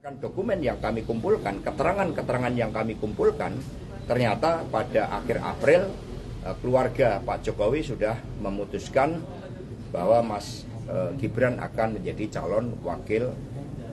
Dokumen yang kami kumpulkan, keterangan-keterangan yang kami kumpulkan, ternyata pada akhir April keluarga Pak Jokowi sudah memutuskan bahwa Mas Gibran akan menjadi calon wakil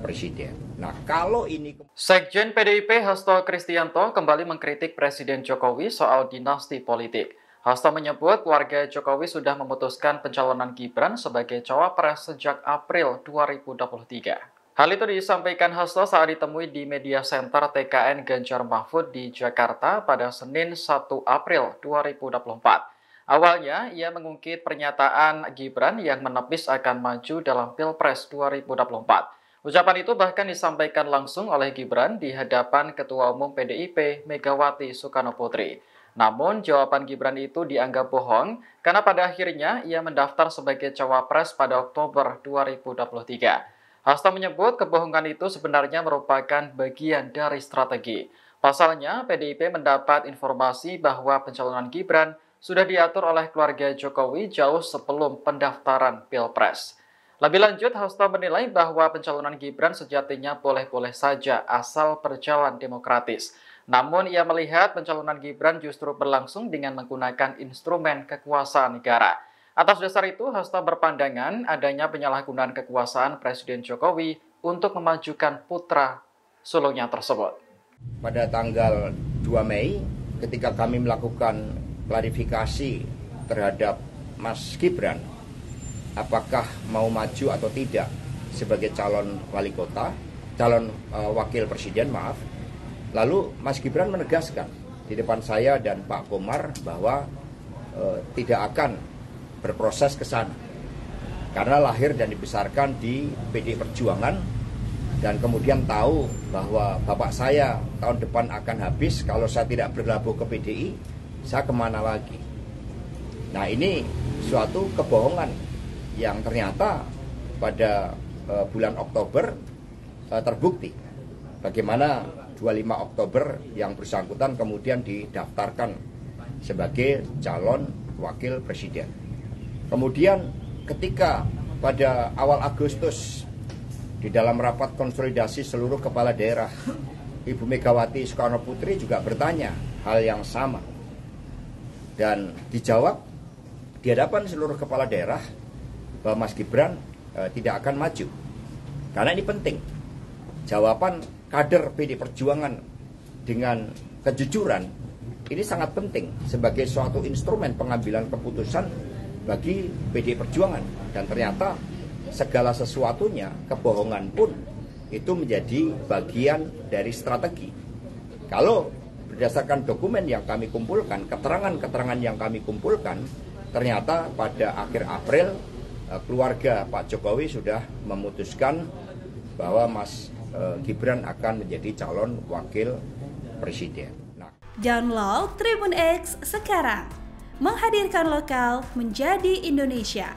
presiden. Nah, kalau ini Sekjen PDIP Hasto Kristianto kembali mengkritik Presiden Jokowi soal dinasti politik. Hasto menyebut keluarga Jokowi sudah memutuskan pencalonan Gibran sebagai cawapres sejak April 2023. Hal itu disampaikan Hasto saat ditemui di Media Center TKN Ganjar Mahfud di Jakarta pada Senin 1 April 2024. Awalnya, ia mengungkit pernyataan Gibran yang menepis akan maju dalam Pilpres 2024. Ucapan itu bahkan disampaikan langsung oleh Gibran di hadapan Ketua Umum PDIP Megawati Soekarnoputri. Namun, jawaban Gibran itu dianggap bohong karena pada akhirnya ia mendaftar sebagai cawapres pada Oktober 2023. Hasto menyebut kebohongan itu sebenarnya merupakan bagian dari strategi. Pasalnya, PDIP mendapat informasi bahwa pencalonan Gibran sudah diatur oleh keluarga Jokowi jauh sebelum pendaftaran Pilpres. Lebih lanjut, Hasto menilai bahwa pencalonan Gibran sejatinya boleh-boleh saja asal berjalan demokratis. Namun, ia melihat pencalonan Gibran justru berlangsung dengan menggunakan instrumen kekuasaan negara. Atas dasar itu, Hasto berpandangan adanya penyalahgunaan kekuasaan Presiden Jokowi untuk memajukan putra sulungnya tersebut. Pada tanggal 2 Mei, ketika kami melakukan klarifikasi terhadap Mas Gibran, apakah mau maju atau tidak sebagai calon wali kota, calon wakil presiden, lalu Mas Gibran menegaskan di depan saya dan Pak Komar bahwa tidak akan berproses ke sana karena lahir dan dibesarkan di PDI Perjuangan dan kemudian tahu bahwa bapak saya tahun depan akan habis, kalau saya tidak berlabuh ke PDI saya kemana lagi. Nah, ini suatu kebohongan yang ternyata pada bulan Oktober terbukti bagaimana 25 Oktober yang bersangkutan kemudian didaftarkan sebagai calon wakil presiden. Kemudian ketika pada awal Agustus di dalam rapat konsolidasi seluruh kepala daerah, Ibu Megawati Soekarnoputri juga bertanya hal yang sama. Dan dijawab di hadapan seluruh kepala daerah bahwa Mas Gibran tidak akan maju. Karena ini penting. Jawaban kader PD Perjuangan dengan kejujuran ini sangat penting sebagai suatu instrumen pengambilan keputusan bagi PDI Perjuangan. Dan ternyata segala sesuatunya, kebohongan pun itu menjadi bagian dari strategi. Kalau berdasarkan dokumen yang kami kumpulkan, keterangan-keterangan yang kami kumpulkan, ternyata pada akhir April keluarga Pak Jokowi sudah memutuskan bahwa Mas Gibran akan menjadi calon wakil presiden. Download Tribun X sekarang, menghadirkan lokal menjadi Indonesia.